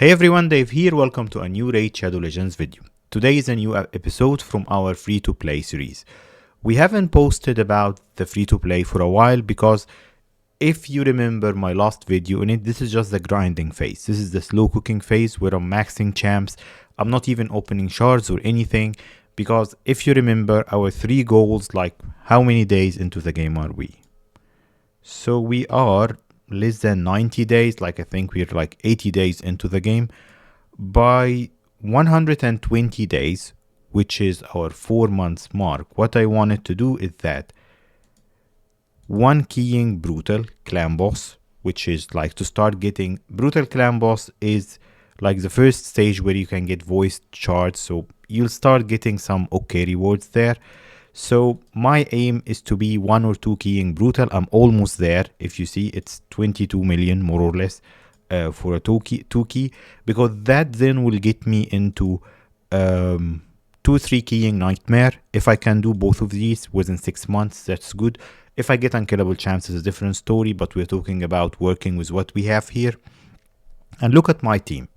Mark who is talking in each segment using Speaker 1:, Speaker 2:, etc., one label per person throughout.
Speaker 1: Hey everyone, Dave here. Welcome to a new Raid Shadow Legends video. Today is a new episode from our free-to-play series. We haven't posted about the free-to-play for a while because if you remember my last video in it, this is just the grinding phase. This is the slow cooking phase where I'm maxing champs. I'm not even opening shards or anything because if you remember our 3 goals, like how many days into the game are we? So we are less than 90 days, like I think we're like 80 days into the game. By 120 days, which is our 4 months mark, what I wanted to do is that 1 keying brutal clan boss, which is like to start getting brutal clan boss is like the first stage where you can get voice shards, so you'll start getting some okay rewards there. So my aim is to be 1 or 2 keying brutal. I'm almost there. If you see, it's 22 million more or less for a 2 key, because that then will get me into 2-3 keying nightmare. If I can do both of these within 6 months, that's good. If I get unkillable champs, it's a different story, but we're talking about working with what we have here. And look at my team.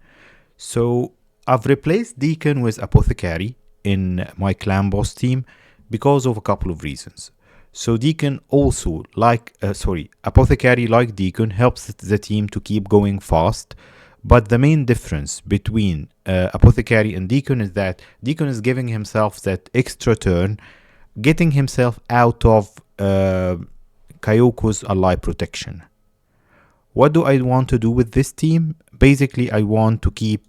Speaker 1: So I've replaced Deacon with Apothecary in my clan boss team because of a couple of reasons. So Deacon also, Apothecary like Deacon helps the team to keep going fast. But the main difference between Apothecary and Deacon is that Deacon is giving himself that extra turn, getting himself out of Kayoko's ally protection. What do I want to do with this team? Basically, I want to keep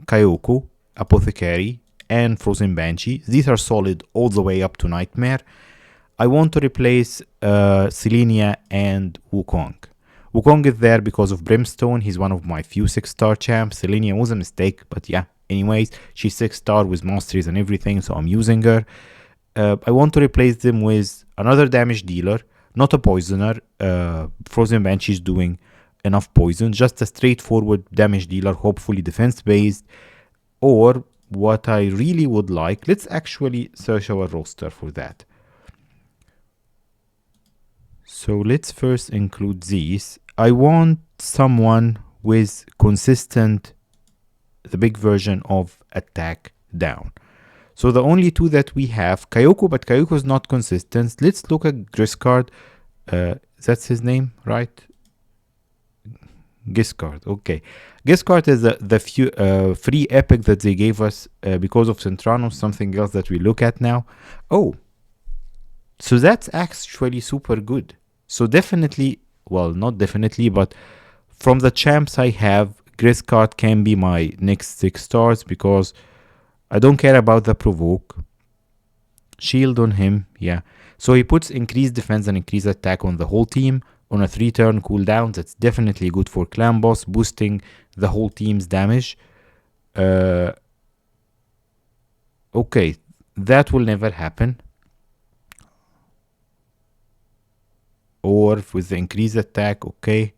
Speaker 1: Kayoko, Apothecary, and Frozen Banshee. These are solid all the way up to Nightmare. I want to replace Selenia and Wukong. Wukong is there because of Brimstone. He's one of my few 6-star champs. Selenia was a mistake, but yeah. Anyways, she's 6-star with masteries and everything, so I'm using her. I want to replace them with another damage dealer, not a poisoner. Frozen Banshee is doing enough poison, just a straightforward damage dealer, hopefully defense-based. Or what I really would like, let's actually search our roster for that. So let's first include these. I want someone with consistent, the big version of attack down. So the only 2 that we have, Kayoko, but Kayoko is not consistent. Let's look at Griscard. That's his name, right? Giscard, okay. Giscard is the free epic that they gave us because of Sintranos, something else that we look at now. Oh, so that's actually super good. So definitely, well, not definitely, but from the champs I have, Giscard can be my next 6 stars because I don't care about the provoke. Shield on him, yeah. So he puts increased defense and increased attack on the whole team. On a 3-turn cooldown, that's definitely good for clan boss, boosting the whole team's damage. Okay, that will never happen. Or with the increased attack, okay.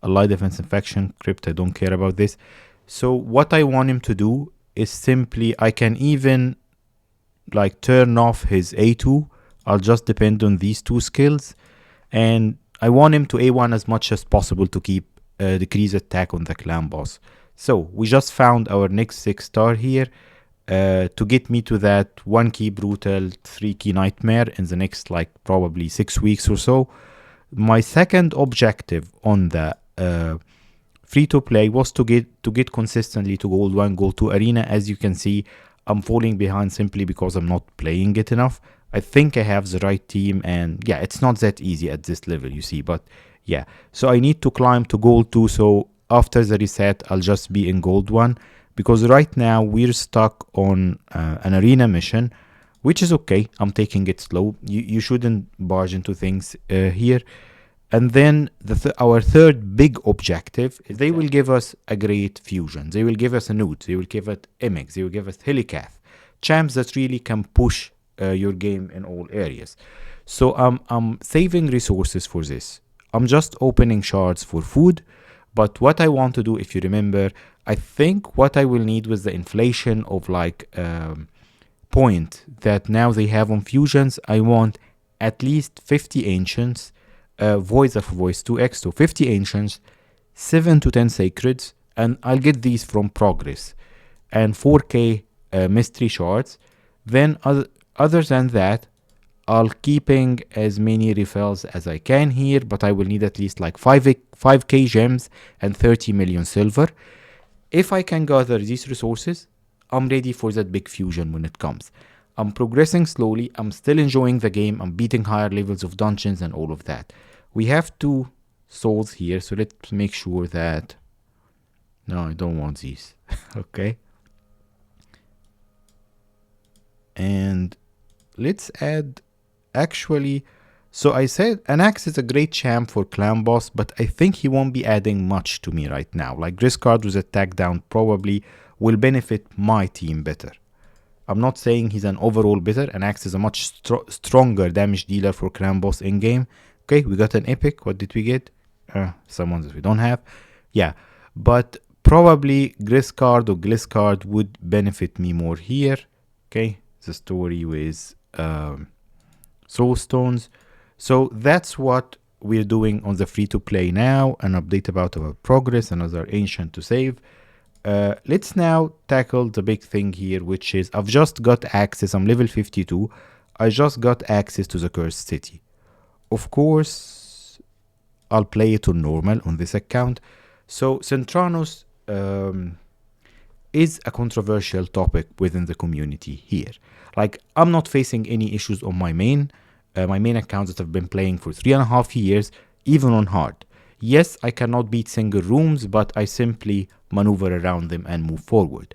Speaker 1: Ally defense infection, crypt, I don't care about this. So what I want him to do is simply, I can even like turn off his A2. I'll just depend on these 2 skills. And I want him to A1 as much as possible to keep decreased attack on the clan boss. So we just found our next 6-star here to get me to that 1 key brutal, 3 key nightmare in the next like probably 6 weeks or so. My second objective on the free-to-play was to get consistently to Gold 1, Gold 2 arena. As you can see, I'm falling behind simply because I'm not playing it enough. I think I have the right team, and yeah, it's not that easy at this level, you see, but yeah. So I need to climb to Gold 2, so after the reset, I'll just be in Gold 1, because right now we're stuck on an arena mission, which is okay. I'm taking it slow. You shouldn't barge into things here. And then our third big objective is they will give us a great fusion. They will give us a Newt. They will give us Emix. They will give us Helicath. Champs that really can push your game in all areas. So I'm saving resources for this. I'm just opening shards for food. But what I want to do, if you remember, I think what I will need was the inflation of like point that now they have on fusions. I want at least 50 ancients, voids of voice 2x, so 50 ancients, 7 to 10 sacreds, and I'll get these from progress and 4K mystery shards. Then other than that, I'll keeping as many refills as I can here, but I will need at least like 5K gems and 30 million silver. If I can gather these resources, I'm ready for that big fusion when it comes. I'm progressing slowly, I'm still enjoying the game, I'm beating higher levels of dungeons and all of that. We have 2 souls here, so let's make sure that... No, I don't want these. Okay. And let's add... Actually, so I said an axe is a great champ for clan boss, but I think he won't be adding much to me right now. Like Griscard with attack down probably will benefit my team better. I'm not saying he's an overall better. An axe is a much stronger damage dealer for clan boss in game. Okay, we got an epic. What did we get? Someone that we don't have. Yeah, but probably Griscard or Gliscard would benefit me more here. Okay, the story with soul stones. So that's what we're doing on the free-to-play now. An update about our progress, another ancient to save. Let's now tackle the big thing here, which is I've just got access. I'm level 52. I just got access to the cursed city. Of course, I'll play it on normal on this account. So Sintranos is a controversial topic within the community here. Like, I'm not facing any issues on my main accounts that I've been playing for 3.5 years, even on hard. Yes, I cannot beat single rooms, but I simply maneuver around them and move forward.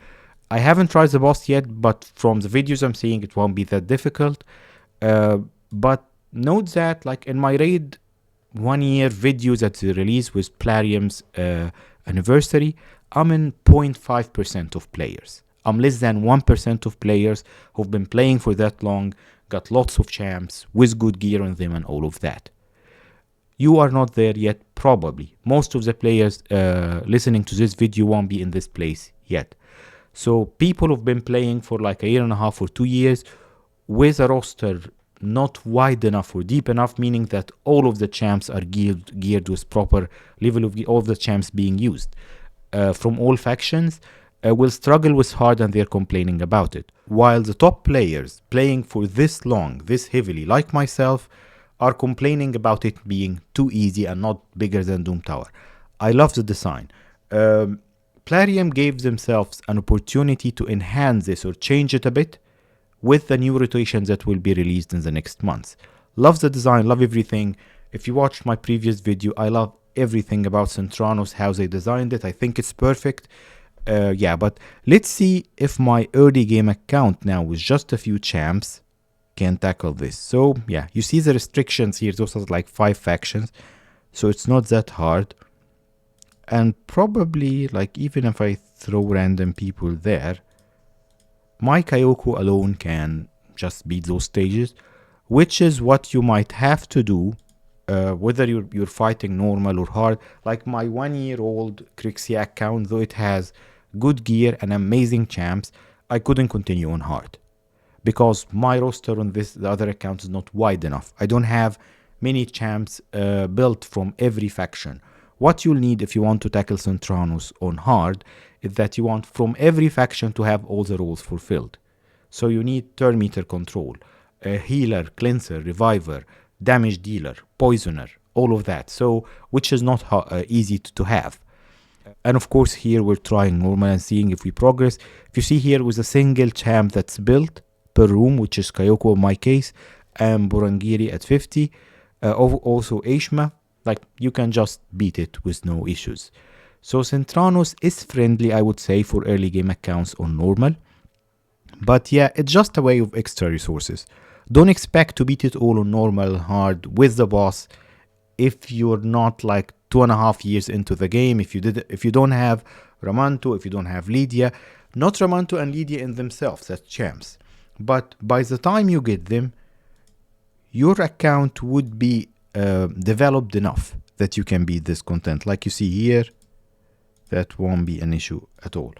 Speaker 1: I haven't tried the boss yet, but from the videos I'm seeing, it won't be that difficult. But note that, like in my raid 1 year video that they released with Plarium's anniversary, I'm in 0.5% of players. I'm less than 1% of players who've been playing for that long, got lots of champs with good gear on them and all of that. You are not there yet, probably. Most of the players listening to this video won't be in this place yet. So people who've been playing for like 1.5 or 2 years with a roster not wide enough or deep enough, meaning that all of the champs are geared with proper level of all of the champs being used from all factions, will struggle with hard and they're complaining about it. While the top players playing for this long, this heavily, like myself, are complaining about it being too easy and not bigger than Doom Tower. I love the design. Plarium gave themselves an opportunity to enhance this or change it a bit with the new rotations that will be released in the next months. Love the design, love everything. If you watched my previous video, I love everything about Sintranos, how they designed it. I think it's perfect. Yeah, but let's see if my early game account now with just a few champs can tackle this. So yeah, you see the restrictions here. Those are like 5 factions, so it's not that hard. And probably, like, even if I throw random people there, my Kayoko alone can just beat those stages, which is what you might have to do whether you're fighting normal or hard. Like my 1-year-old Crixia account, though it has good gear and amazing champs, I couldn't continue on hard because my roster on the other account is not wide enough. I don't have many champs built from every faction. What you'll need if you want to tackle Sintranos on hard is that you want from every faction to have all the roles fulfilled. So you need turn meter control, a healer, cleanser, reviver, damage dealer, poisoner, all of that. So which is not easy to have. And of course here we're trying normal and seeing if we progress. If you see here with a single champ that's built per room, which is Kayoko in my case, and Burangiri at 50, also Aishma, like you can just beat it with no issues. So Sintranos is friendly, I would say, for early game accounts on normal. But yeah, it's just a way of extra resources. Don't expect to beat it all on normal hard with the boss if you're not like 2.5 years into the game. If you don't have Ramanto, if you don't have Lydia, not Ramanto and Lydia in themselves as champs, but by the time you get them, your account would be developed enough that you can beat this content. Like you see here, that won't be an issue at all.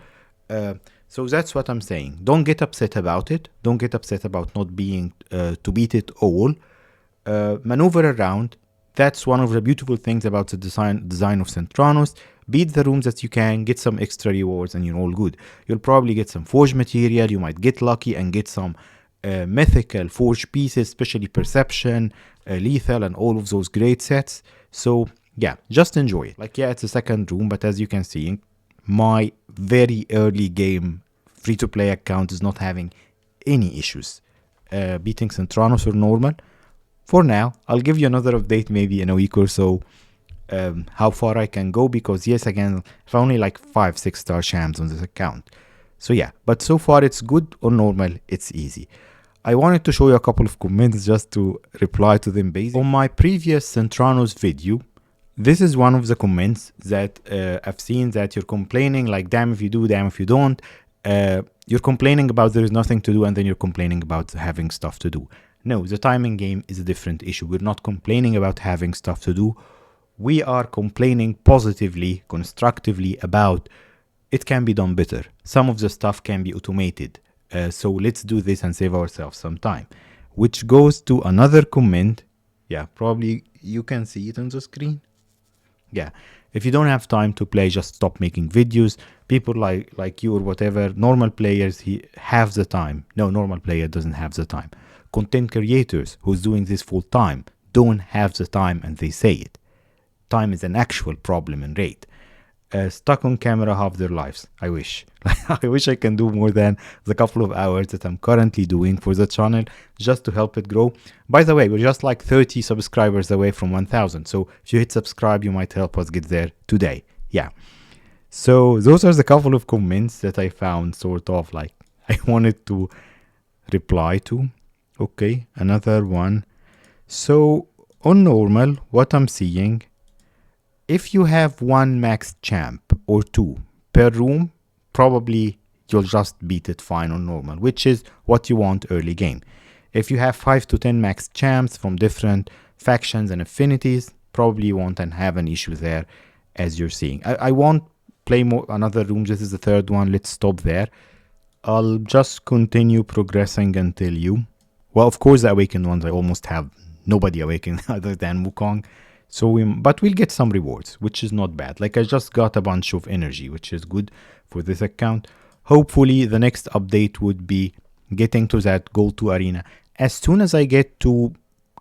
Speaker 1: So that's what I'm saying. Don't get upset about it. Don't get upset about not being to beat it all. Maneuver around. That's one of the beautiful things about the design of Sintranos. beat the rooms that you can, get some extra rewards, and you're all good. You'll probably get some forge material, you might get lucky and get some mythical forge pieces, especially perception, lethal, and all of those great sets. So yeah, just enjoy it. Like, yeah, it's a second room, but as you can see, my very early game free-to-play account is not having any issues beating Sintranos or normal. For now, I'll give you another update maybe in a week or so, how far I can go, because yes, again, I've only like 5-6 star shams on this account. So yeah, but so far it's good. Or normal, it's easy. I wanted to show you a couple of comments just to reply to them basically. On my previous Sintranos video, this is one of the comments that I've seen, that you're complaining like, damn if you do, damn if you don't. You're complaining about there is nothing to do, and then you're complaining about having stuff to do. No, the timing game is a different issue. We're not complaining about having stuff to do. We are complaining positively, constructively about it can be done better. Some of the stuff can be automated. So let's do this and save ourselves some time. Which goes to another comment. Yeah, probably you can see it on the screen. Yeah, if you don't have time to play, just stop making videos. People like you or whatever, normal players, he have the time. No, normal player doesn't have the time. Content creators who's doing this full time don't have the time, and they say it. Time is an actual problem in Raid. Stuck on camera half their lives. I wish. I wish I can do more than the couple of hours that I'm currently doing for the channel, just to help it grow. By the way, we're just like 30 subscribers away from 1,000. So if you hit subscribe, you might help us get there today. Yeah. So those are the couple of comments that I found sort of like I wanted to reply to. Okay, another one. So on normal, what I'm seeing, if you have one max champ or two per room, probably you'll just beat it fine on normal, which is what you want early game. If you have 5 to 10 max champs from different factions and affinities, probably you won't have an issue there, as you're seeing. I won't play more another room. This is the third one. Let's stop there. I'll just continue progressing until you. Well, of course, the awakened ones, I almost have nobody awakened other than Wukong. So but we'll get some rewards, which is not bad. Like, I just got a bunch of energy, which is good for this account. Hopefully the next update would be getting to that gold 2 arena. As soon as I get to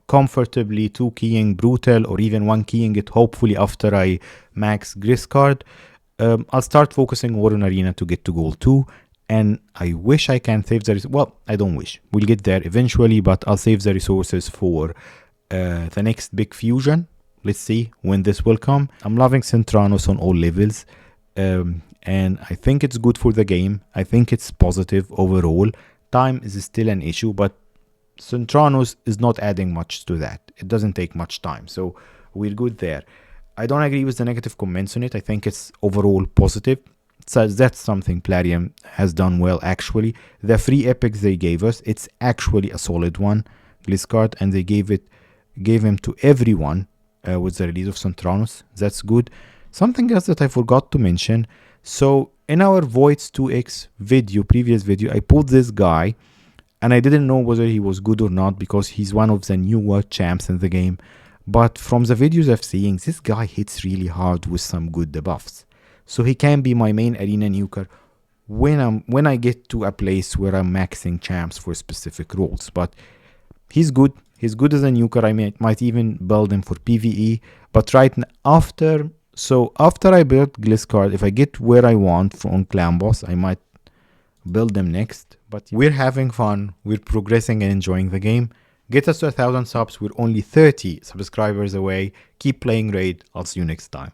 Speaker 1: comfortably 2 keying brutal, or even 1 keying it, hopefully after I max Griscard, I'll start focusing more on arena to get to gold 2. And I wish I can save the, well, I don't wish, we'll get there eventually, but I'll save the resources for the next big fusion. Let's see when this will come. I'm loving Sintranos on all levels, and I think it's good for the game. I think it's positive overall. Time is still an issue, but Sintranos is not adding much to that. It doesn't take much time, so we're good there. I don't agree with the negative comments on it. I think it's overall positive. So that's something Plarium has done well, actually. The free epics they gave us, it's actually a solid one, Gliscard, and they gave him to everyone with the release of Sintranos. That's good. Something else that I forgot to mention. So in our Voids 2x video, previous video, I put this guy, and I didn't know whether he was good or not, because he's one of the newer champs in the game. But from the videos I've seen, this guy hits really hard with some good debuffs. So he can be my main arena nuker when I get to a place where I'm maxing champs for specific roles. But he's good. He's good as a nuker. I might even build him for PvE. But right now, after I build Gliscard, if I get where I want from Clan Boss, I might build them next. But we're having fun. We're progressing and enjoying the game. Get us to 1,000 subs. We're only 30 subscribers away. Keep playing Raid. I'll see you next time.